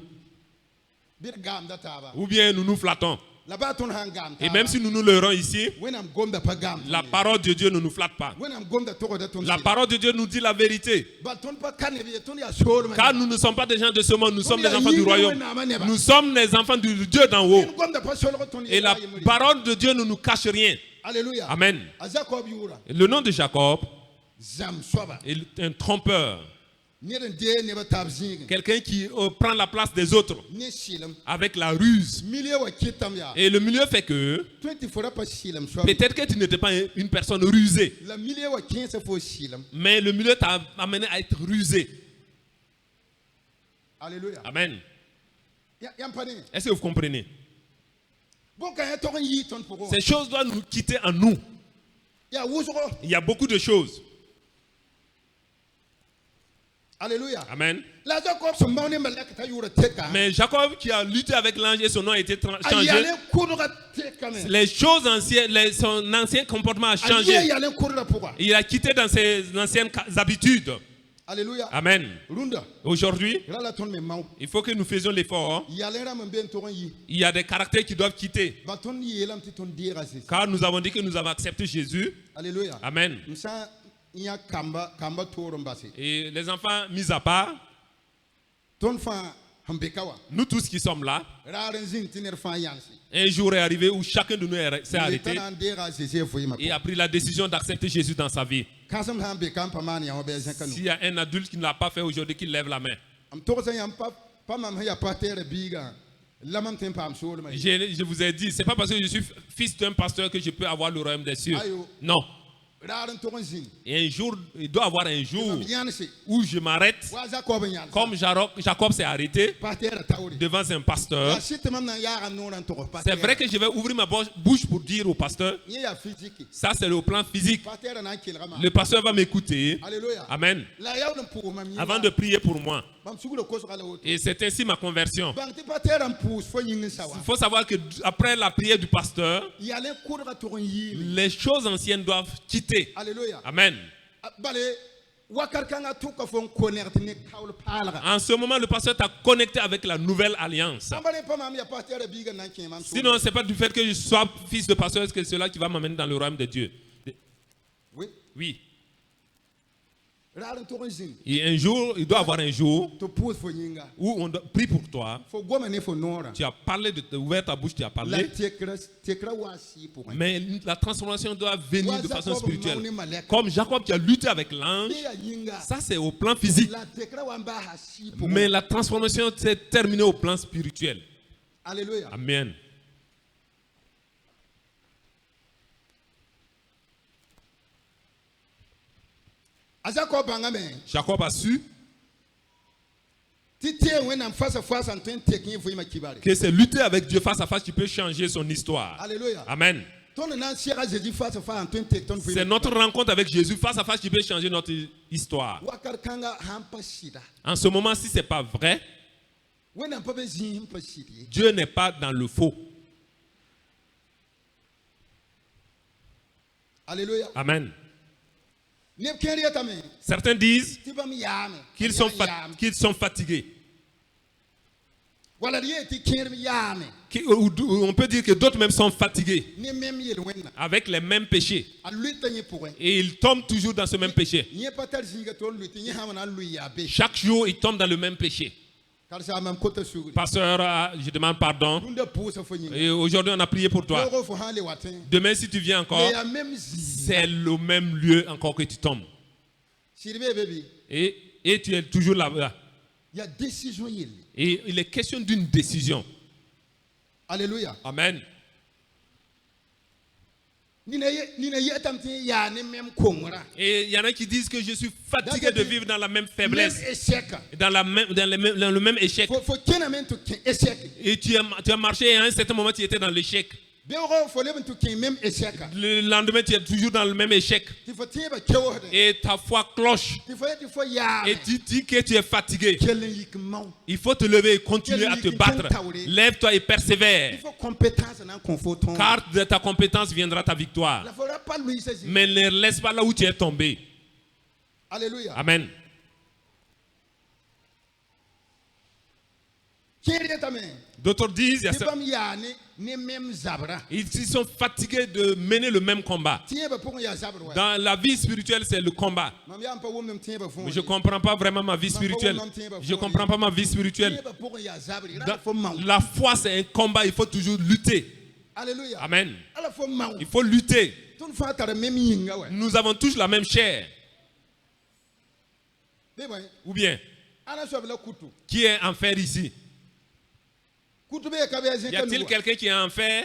Bir gam da taba. Ou bien nous nous flattons. Là-bas ton hangam. Et même si nous nous leurrons ici, Wena mgomda pa gam. la parole de Dieu ne nous flatte pas. Wena mgomda toko da ton. La parole de Dieu nous dit la vérité. Ba ton pa kanebi ton ya shoro. Car nous ne sommes pas des gens de ce monde, nous sommes des enfants du royaume. Nous sommes les enfants du Dieu d'en haut. Et la parole de Dieu ne nous cache rien. Alléluia. Amen. Jacob yura. Le nom de Jacob Zam swaba. est un trompeur. Neden de ne ba tabzing. Quelqu'un qui prend la place des autres Ne shilam. avec la ruse. Milieu wa kitam ya. Et le milieu fait que 24 pas shilam swaba. peut-être que tu n'étais pas une personne rusée, La milieu wa 15 fois shilam. mais le milieu t'a amené à être rusé. Alléluia. Amen. Ya mpane. Est-ce que vous comprenez? Bon quand ya ton yi ton pour. Ces choses doivent nous quitter en nous. Ya wuzuro. Il y a beaucoup de choses. Alléluia. Amen. La Jacob son maune malak ta yura teka. Mais Jacob qui a lutté avec l'ange et son nom a été changé. Ayale kudura teka men. Les choses anciennes, son ancien comportement a changé. Ayale kudura pourquoi? Il a quitté dans ses anciennes habitudes. Alléluia. Amen. Runda. Aujourd'hui, Là ton me mau. il faut que nous faisions l'effort. Yale ram ben ton yi. Il y a des caractères qui doivent quitter. Ba ton yi elam ti ton dira c'est. Car nous avons dit que nous avons accepté Jésus. Alléluia. Amen. Msa nya kamba toro mbasi. Et les enfants mis à part, Ton fa hambekawa. nous tous qui sommes là, Raren zin tiner fa yansi. un jour est arrivé où chacun de nous s'est arrêté Tan dira c'est foi ma. et a pris la décision d'accepter Jésus dans sa vie. Kasam hambekam pa man ya obezen kanu. S'il y a un adulte qui ne l'a pas fait aujourd'hui, qu'il lève la main. Am toro sa yam pa mam ya pa terre biga. Lamam tem pa am solo ma. Je vous ai dit, c'est pas parce que je suis fils d'un pasteur que je peux avoir le royaume des cieux. Ayo. Non. Raren toron zin. Et un jour, il doit y avoir un jour Yansi. où je m'arrête, Wa Jacob yansi. comme Jacob s'est arrêté Pa terre tauri. devant un pasteur. La site mam na ya no ran toro pa. C'est vrai que je vais ouvrir ma bouche pour dire au pasteur, Ya physique. ça c'est le plan physique. Pa terre na kilrama. Le pasteur va m'écouter. Alléluia. Amen. La yaw pour mam. Avant de prier pour moi. Bam sugulo ko so kala woto. Et c'est ainsi ma conversion. Bang ti pa terre am pousse fo yin sawa. Il faut savoir que après la prière du pasteur, Yale kudura toron yi. les choses anciennes doivent quitter. Alléluia. Amen. Bale wakar kanga tuka fon connecte ne kaul palga. En ce moment, le pasteur t'a connecté avec la nouvelle alliance. Ambale pa mam ya pa terre biga nan kin mam. Sinon, ce n'est pas du fait que je sois fils de pasteur que c'est cela qui va m'amener dans le royaume de Dieu. Oui. Oui. Raren toron zin. Et un jour, il doit y avoir un jour To pousse fo yinga. où on prie pour toi. Fo goma ne fo nora. Tu as parlé, ouvert ta bouche, tu as La parlé. tekra wasi pour. Mais la transformation doit venir de façon spirituelle. Comme Jacob qui a lutté avec l'ange, Ya yinga. ça c'est au plan physique. La tekra wamba hasi pour. Mais la transformation s'est terminée au plan spirituel. Alléluia. Amen. Jacob bangame. Jacob a su Tite when am face à face en train taking for ma kibare. que c'est lutter avec Dieu face à face qui peut changer son histoire. Alléluia. Amen. Ton nan sera Jésus face à face en train take ton for. C'est notre rencontre avec Jésus face à face qui peut changer notre histoire. Wakar kanga hampa shida. En ce moment, si ce n'est pas vrai, When am pa bezin pa shidi. Dieu n'est pas dans le faux. Alléluia. Amen. Ne kenri atame. Certains disent Tibam yame. qu'ils sont fatigués. Wala die ti kenri yame. On peut dire que d'autres même sont fatigués Ne même yel wenna. avec les mêmes péchés. A lui tanye pour. Et ils tombent toujours dans ce même péché. Nye patal zinga to lui ti hamana lui yabe. Chaque jour, ils tombent dans le même péché. Car ça même côté sur. Pasteur, je demande pardon. Nda pousse fo nyinga. Et aujourd'hui, on a prié pour toi. Ko fo hale watin. Demain, si tu viens encore, Mais ya même zi. c'est le même lieu encore que tu tombes. Sirbe baby. Et tu es toujours là-bas. Il y a décision yel. Et il est question d'une décision. Alléluia. Amen. Nina ye tamti ya ne même kongra. Et il y en a qui disent que je suis fatigué de vivre dans la même faiblesse, Même échec. dans le même échec. Faut kenamento échec. Et tu as marché et à un certain moment, tu étais dans l'échec. Béoro faut le tu qui même échec. Le lendemain, tu es toujours dans le même échec. Tu faut tirer ba kewo de. Et ta foi cloche. Tu faut ya. Et tu dis que tu es fatigué. Quel yikmau. Il faut te lever et continuer à te battre. Lève-toi et Il persévère. faut compétence dans confort. Car de ta compétence viendra ta victoire. La faudra pas lui saisir. Mais ne laisse pas là où tu es tombé. Alléluia. Amen. D'autres disent, ils sont fatigués de mener le même combat. Dans la vie spirituelle, c'est le combat. Mais je ne comprends pas vraiment ma vie spirituelle. Je ne comprends pas ma vie spirituelle. La foi, c'est un combat, il faut toujours lutter. Alléluia. Amen. Il faut lutter. Nous avons tous la même chair. Ou bien, qui est en fer ici? Y a-t-il quelqu'un qui est en fer?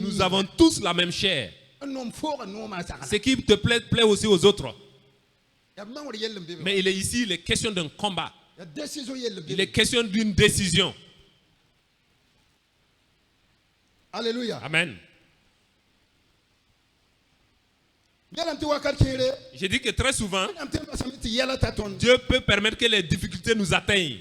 Nous avons tous la même chair. Ce qui te plaît aussi aux autres. Mais il est ici, il est question d'un combat. Il est question d'une décision. Alléluia. Amen. J'ai dit que très souvent, Dieu peut permettre que les difficultés nous atteignent.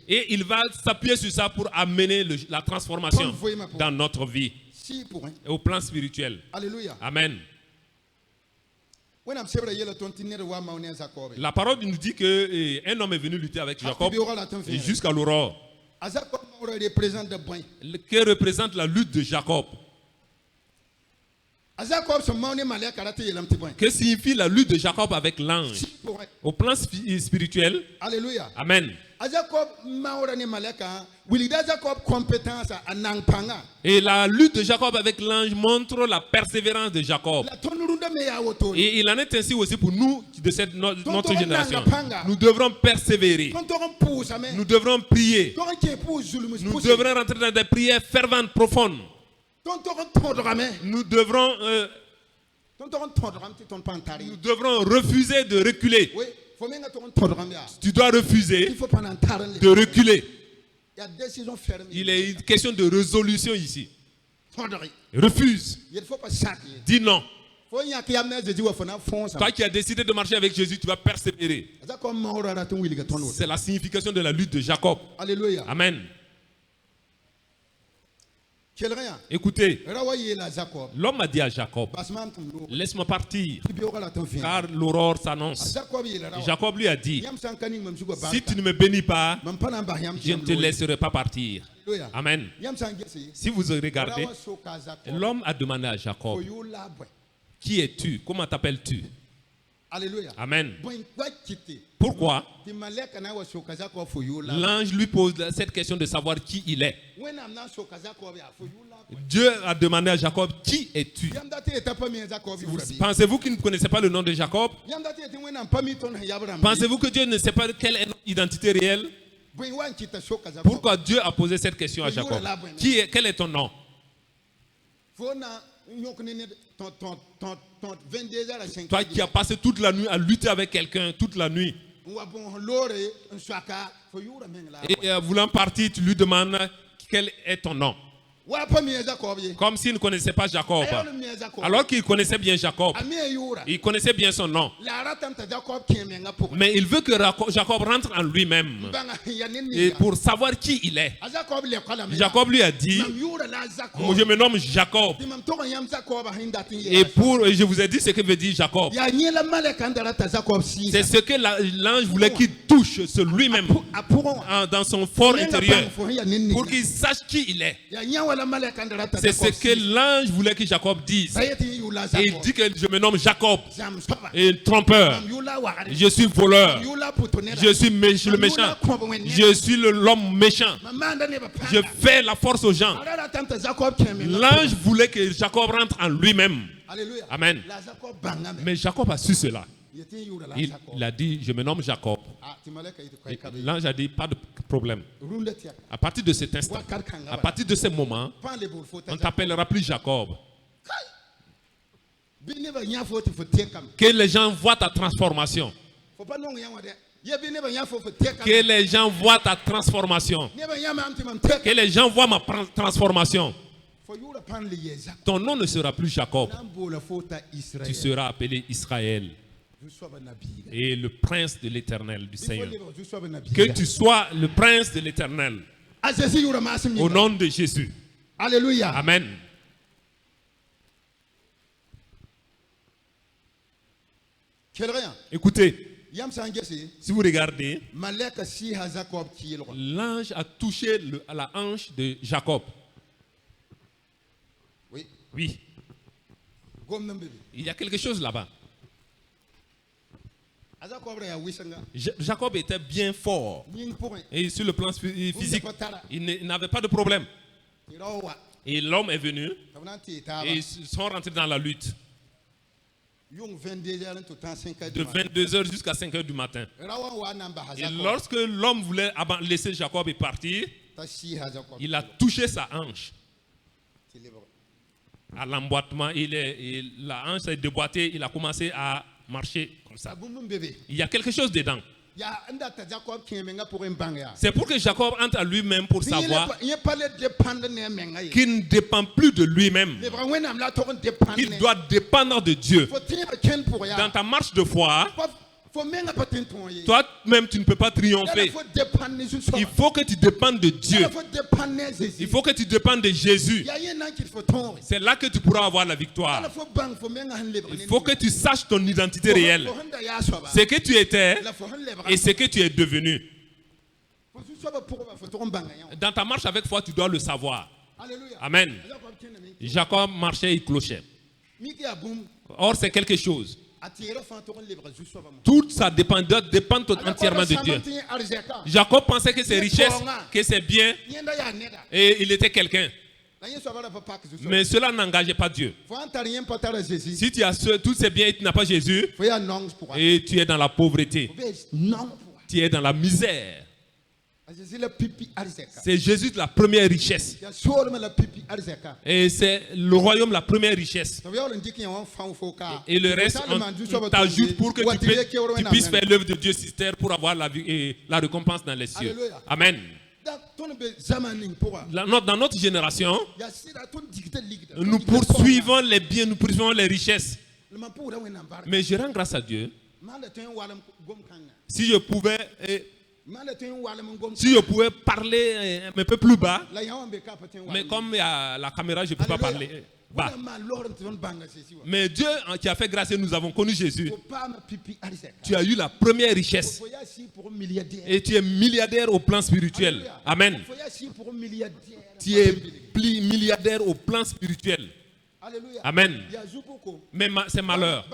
Et il va s'appuyer sur ça pour amener la transformation dans notre vie. Au plan spirituel. Alléluia. Amen. La parole nous dit qu'un homme est venu lutter avec Jacob jusqu'à l'aurore. Que représente la lutte de Jacob? Que signifie la lutte de Jacob avec l'ange? Au plan spirituel. Alléluia. Amen. Et la lutte de Jacob avec l'ange montre la persévérance de Jacob. Et il en est ainsi aussi pour nous de notre génération. Nous devrons persévérer. Nous devrons prier. Nous devrons rentrer dans des prières ferventes, profondes. Nous devrons refuser de reculer. Tu dois refuser de reculer. Il est une question de résolution ici. Refuse. Dis non. Toi qui as décidé de marcher avec Jésus, tu vas persévérer. C'est la signification de la lutte de Jacob. Alléluia. Amen. Écoutez, l'homme a dit à Jacob, laisse-moi partir, car l'aurore s'annonce. Jacob lui a dit, si tu ne me bénis pas, je ne te laisserai pas partir. Amen. Si vous regardez, l'homme a demandé à Jacob, qui es-tu? Comment t'appelles-tu? Alléluia. Amen. Pourquoi? L'ange lui pose cette question de savoir qui il est. Dieu a demandé à Jacob, qui es-tu? Pensez-vous qu'il ne connaissait pas le nom de Jacob? Pensez-vous que Dieu ne sait pas quelle est notre identité réelle? Pourquoi Dieu a posé cette question à Jacob? Quel est ton nom? Toi qui as passé toute la nuit à lutter avec quelqu'un, toute la nuit. Et voulant partir, tu lui demandes quel est ton nom. Comme s'il ne connaissait pas Jacob. Alors qu'il connaissait bien Jacob. Il connaissait bien son nom. Mais il veut que Jacob rentre en lui-même. Et pour savoir qui il est. Jacob lui a dit, je me nomme Jacob. Et je vous ai dit ce que veut dire Jacob. C'est ce que l'ange voulait qu'il touche sur lui-même. Dans son fort intérieur. Pour qu'il sache qui il est. C'est ce que l'ange voulait que Jacob dise. Et il dit que je me nomme Jacob. Et trompeur. Je suis voleur. Je suis le méchant. Je suis l'homme méchant. Je fais la force aux gens. L'ange voulait que Jacob rentre en lui-même. Amen. Mais Jacob a su cela. Il a dit, je me nomme Jacob. L'ange a dit, pas de problème. À partir de cet instant, à partir de ce moment, on ne t'appellera plus Jacob. Que les gens voient ta transformation. Que les gens voient ta transformation. Que les gens voient ma transformation. Ton nom ne sera plus Jacob. Tu seras appelé Israël. Et le prince de l'Éternel, du Seigneur. Que tu sois le prince de l'Éternel. Au nom de Jésus. Alléluia. Amen. Écoutez, si vous regardez, l'ange a touché à la hanche de Jacob. Oui. Oui. Il y a quelque chose là-bas. Jacob était bien fort. Et sur le plan physique, il n'avait pas de problème. Et l'homme est venu et ils sont rentrés dans la lutte. De 22h jusqu'à 5h du matin. Et lorsque l'homme voulait laisser Jacob et partir, il a touché sa hanche. À l'emboîtement, la hanche s'est déboîtée, il a commencé à marcher comme ça. Il y a quelque chose dedans. C'est pour que Jacob entre à lui-même pour savoir qu'il ne dépend plus de lui-même. Il doit dépendre de Dieu. Dans ta marche de foi, toi-même tu ne peux pas triompher. Il faut que tu dépendes de Dieu. Il faut que tu dépendes de Jésus. C'est là que tu pourras avoir la victoire. Il faut que tu saches ton identité réelle. Ce que tu étais et ce que tu es devenu. Dans ta marche avec foi, tu dois le savoir. Amen. Jacob marchait et clochait. Or, c'est quelque chose. Toute sa dépendance dépend entièrement de Dieu. Jacob pensait que ses richesses, que ses biens, et il était quelqu'un. Mais cela n'engageait pas Dieu. Si tu as tous ces biens et tu n'as pas Jésus, et tu es dans la pauvreté, tu es dans la misère. C'est Jésus la première richesse. Et c'est le royaume la première richesse. Et le reste, on t'ajoute pour que tu puisses faire l'œuvre de Dieu sur terre pour avoir la récompense dans les cieux. Amen. Dans notre génération, nous poursuivons les biens, nous poursuivons les richesses. Mais je rends grâce à Dieu. Si je pouvais parler un peu plus bas, mais comme il y a la caméra, je ne peux pas parler bas. Mais Dieu qui a fait grâce et nous avons connu Jésus. Tu as eu la première richesse. Et tu es milliardaire au plan spirituel. Amen. Tu es milliardaire au plan spirituel. Amen. Mais c'est malheur.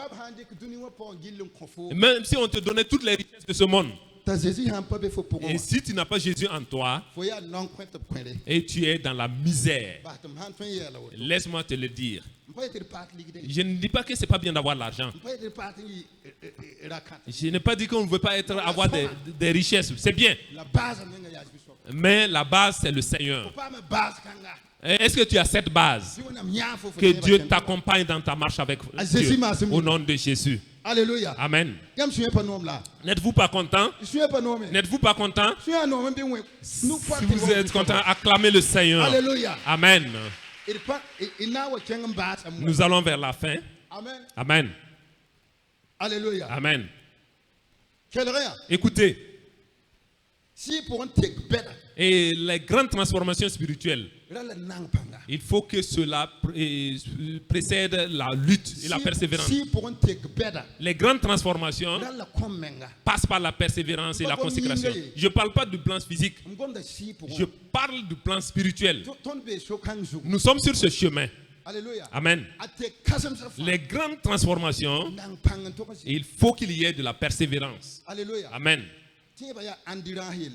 Même si on te donnait toutes les richesses de ce monde, et si tu n'as pas Jésus en toi, et tu es dans la misère, laisse-moi te le dire. Je ne dis pas que ce n'est pas bien d'avoir l'argent. Je n'ai pas dit qu'on ne veut pas avoir des richesses. C'est bien. Mais la base, c'est le Seigneur. Est-ce que tu as cette base? Que Dieu t'accompagne dans ta marche avec Dieu. Au nom de Jésus. Alléluia. Amen. N'êtes-vous pas content? N'êtes-vous pas content? Si vous êtes content, acclamez le Seigneur. Alléluia. Amen. Nous allons vers la fin. Amen. Alléluia. Amen. Écoutez. Et les grandes transformations spirituelles, il faut que cela précède la lutte et la persévérance. Les grandes transformations passent par la persévérance et la consécration. Je ne parle pas du plan physique, je parle du plan spirituel. Nous sommes sur ce chemin. Amen. Les grandes transformations, il faut qu'il y ait de la persévérance. Amen.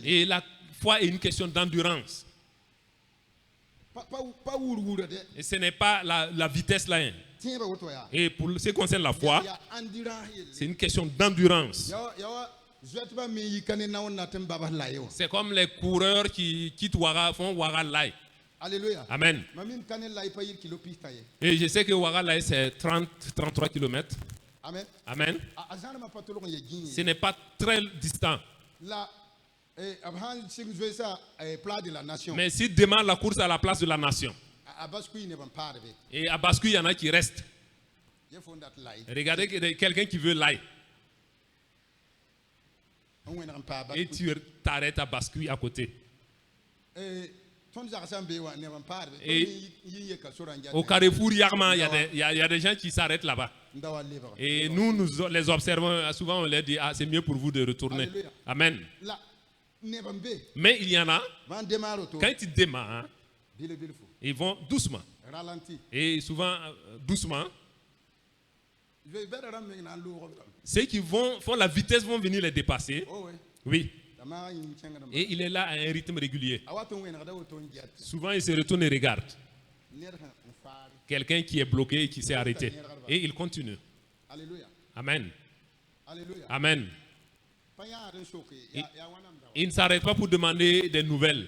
Et la foi est une question d'endurance. Et ce n'est pas la vitesse là. Et pour ce qui concerne la foi, c'est une question d'endurance. C'est comme les coureurs qui quittent Ouaga, font Ouaga Lai. Alléluia. Amen. Et je sais que Ouaga Lai c'est 33 km. Amen. Amen. Azana ma patolo kon yegin. Ce n'est pas très distant. La Abraham signifiait ça plat de la nation. Mais si demain la course à la place de la nation, Abascui ne va pas arriver. et à Bascu, il y en a qui restent. Il faut that lie. Regardez quelqu'un qui veut l'ail. On ne va pas Et tu t'arrêtes à Bascu à côté. Et au carrefour Yarma, il y a des gens qui s'arrêtent là-bas. Et nous les observons, souvent on leur dit, ah, c'est mieux pour vous de retourner. Alléluia. Amen. Mais il y en a, quand ils démarrent, ils vont doucement. Ralenti. Et souvent, doucement, ceux qui font la vitesse vont venir les dépasser. Oui. Et il est là à un rythme régulier. Souvent, il se retourne et regarde. Quelqu'un qui est bloqué et qui s'est arrêté. Et il continue. Amen. Amen. Il ne s'arrête pas pour demander des nouvelles.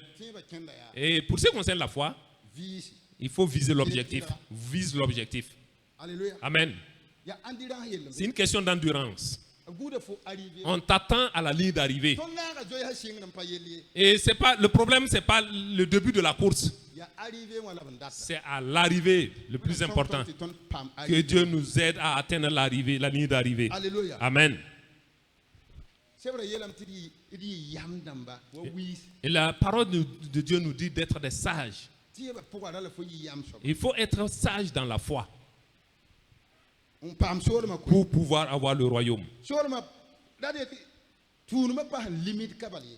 Et pour ce qui concerne la foi, il faut viser l'objectif. Vise l'objectif. Amen. C'est une question d'endurance. On t'attend à la ligne d'arrivée. Et c'est pas, le problème, ce n'est pas le début de la course. C'est à l'arrivée le plus important. Que Dieu nous aide à atteindre l'arrivée, la ligne d'arrivée. Amen. Et la parole de Dieu nous dit d'être des sages. Il faut être sage dans la foi pour pouvoir avoir le royaume.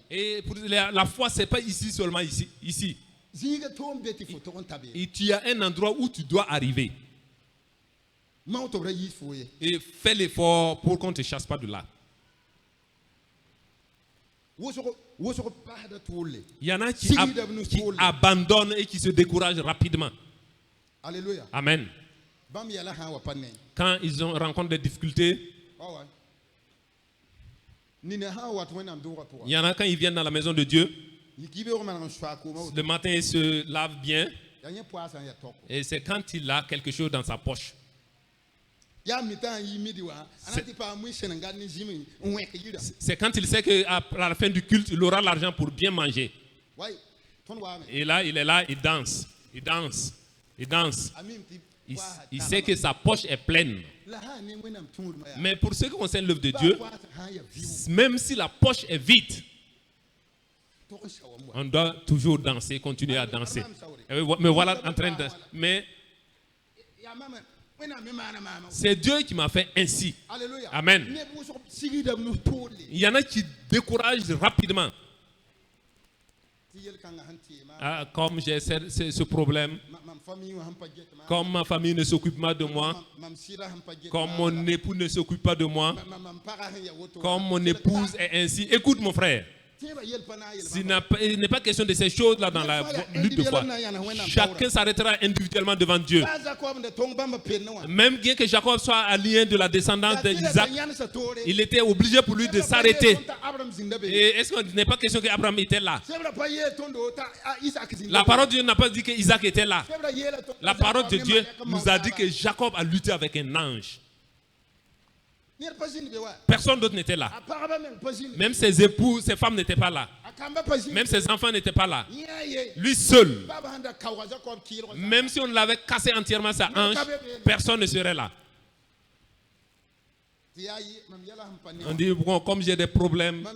Et pour la foi, ce n'est pas ici seulement, ici. Et tu as un endroit où tu dois arriver. Et fais l'effort pour qu'on ne te chasse pas de là. Il y en a qui abandonnent et qui se découragent rapidement. Alléluia. Amen. Quand ils rencontrent des difficultés, il y en a quand ils viennent dans la maison de Dieu, le matin ils se lavent bien, et c'est quand il a quelque chose dans sa poche. C'est quand il sait qu'à la fin du culte, il aura l'argent pour bien manger. Et là, il est là, il danse, il danse, il danse. Il sait que sa poche est pleine. Mais pour ce qui concerne l'œuvre de Dieu, même si la poche est vide, on doit toujours danser, continuer à danser. Mais voilà en train de... Mais c'est Dieu qui m'a fait ainsi. Amen. Il y en a qui découragent rapidement. Ah, comme j'ai ce problème, comme ma famille ne s'occupe pas de moi, comme mon époux ne s'occupe pas de moi, comme mon épouse est ainsi. Écoute mon frère, il n'est pas question de ces choses-là dans la lutte de foi. Chacun s'arrêtera individuellement devant Dieu. Même bien que Jacob soit allié de la descendance d'Isaac, il était obligé pour lui de s'arrêter. Et est-ce qu'il n'est pas question qu'Abraham était là? La parole de Dieu n'a pas dit qu'Isaac était là. La parole de Dieu nous a dit que Jacob a lutté avec un ange. Personne d'autre n'était là. Même ses époux, ses femmes n'étaient pas là. Même ses enfants n'étaient pas là. Lui seul. Même si on l'avait cassé entièrement sa hanche, personne ne serait là. On dit, bon, comme j'ai des problèmes,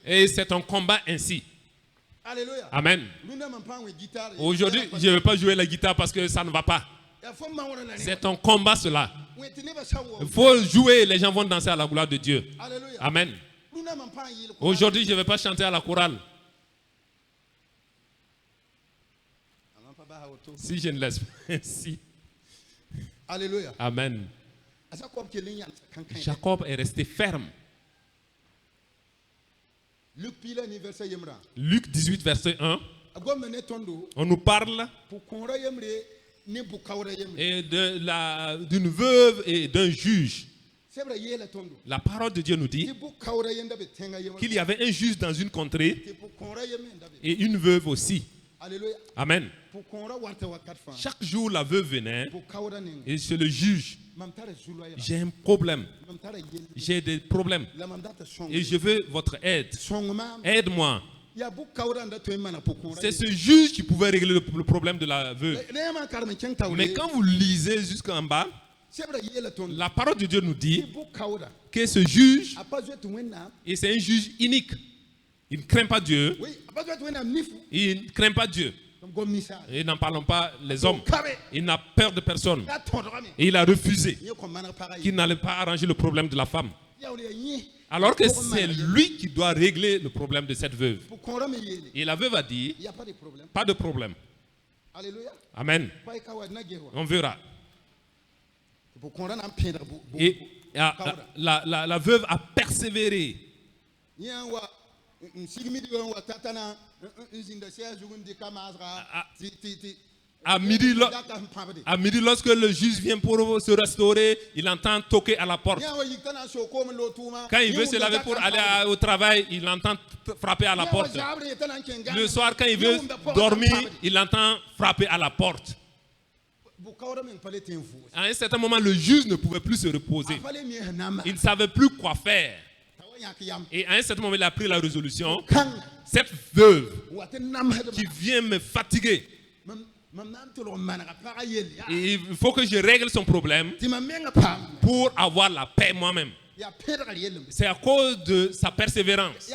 et c'est un combat ainsi. Amen. Aujourd'hui, je ne vais pas jouer la guitare parce que ça ne va pas. C'est un combat cela. Il faut jouer et les gens vont danser à la gloire de Dieu. Amen. Aujourd'hui, je ne vais pas chanter à la chorale. Si je ne laisse pas ainsi. Alléluia. Amen. Jacob est resté ferme. Luc 18, verset 1. On nous parle et d'une veuve et d'un juge. La parole de Dieu nous dit qu'il y avait un juge dans une contrée et une veuve aussi. Amen. Chaque jour, la veuve venait et c'est le juge J'ai un problème. J'ai des problèmes. Et je veux votre aide. Aide-moi. C'est ce juge qui pouvait régler le problème de la veuve. Mais quand vous lisez jusqu'en bas, la parole de Dieu nous dit que ce juge, et c'est un juge unique, il ne craint pas Dieu. Il ne craint pas Dieu. Et n'en parlons pas les hommes. Il n'a peur de personne. Et il a refusé qu'il n'allait pas arranger le problème de la femme. Alors que c'est lui qui doit régler le problème de cette veuve. Et la veuve a dit, pas de problème. Amen. On verra. Et la veuve a persévéré. À midi, lorsque le juge vient pour se restaurer, il entend toquer à la porte. Quand il veut se laver pour aller au travail, il entend frapper à la porte. Le soir, quand il veut dormir, il entend frapper à la porte. À un certain moment, le juge ne pouvait plus se reposer. Il ne savait plus quoi faire. Et à un certain moment, il a pris la résolution. Cette veuve qui vient me fatiguer, et il faut que je règle son problème pour avoir la paix moi-même. C'est à cause de sa persévérance.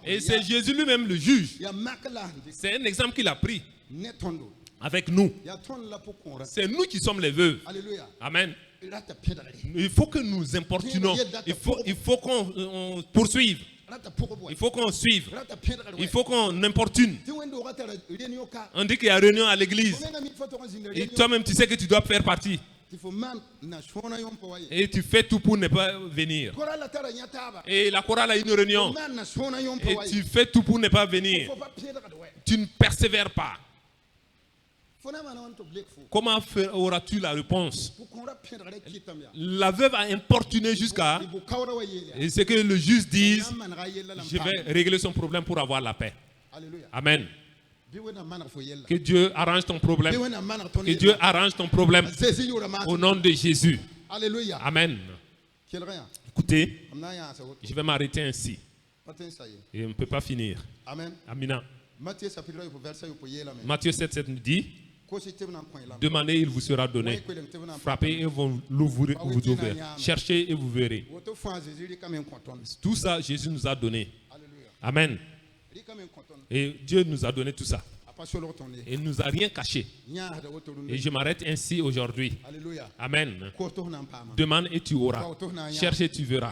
Et c'est Jésus lui-même le juge. C'est un exemple qu'il a pris avec nous. C'est nous qui sommes les veuves. Amen. Il faut que nous importunons. Il faut qu'on poursuive. Il faut qu'on suive. Il faut qu'on importune. On dit qu'il y a réunion à l'église. Et toi-même, tu sais que tu dois faire partie. Et tu fais tout pour ne pas venir. Et la chorale a une réunion. Et tu fais tout pour ne pas venir. Tu ne persévères pas. Comment auras-tu la réponse? La veuve a importuné jusqu'à... Et c'est que le juge dise, je vais régler son problème pour avoir la paix. Amen. Que Dieu arrange ton problème. Que Dieu arrange ton problème. Au nom de Jésus. Amen. Écoutez, je vais m'arrêter ainsi. Et on ne peut pas finir. Amen. Matthieu 7,7 nous dit, demandez, il vous sera donné. Frappez et vous l'ouvrirez. Cherchez et vous verrez. Tout ça, Jésus nous a donné. Amen. Et Dieu nous a donné tout ça. Et il ne nous a rien caché. Et je m'arrête ainsi aujourd'hui. Amen. Demande et tu auras. Cherche et tu verras.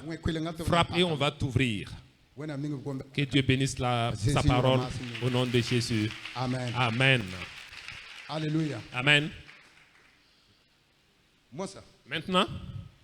Frappe et on va t'ouvrir. Que Dieu bénisse sa parole au nom de Jésus. Amen. Amen. Alléluia. Amen. Moi ça. Maintenant.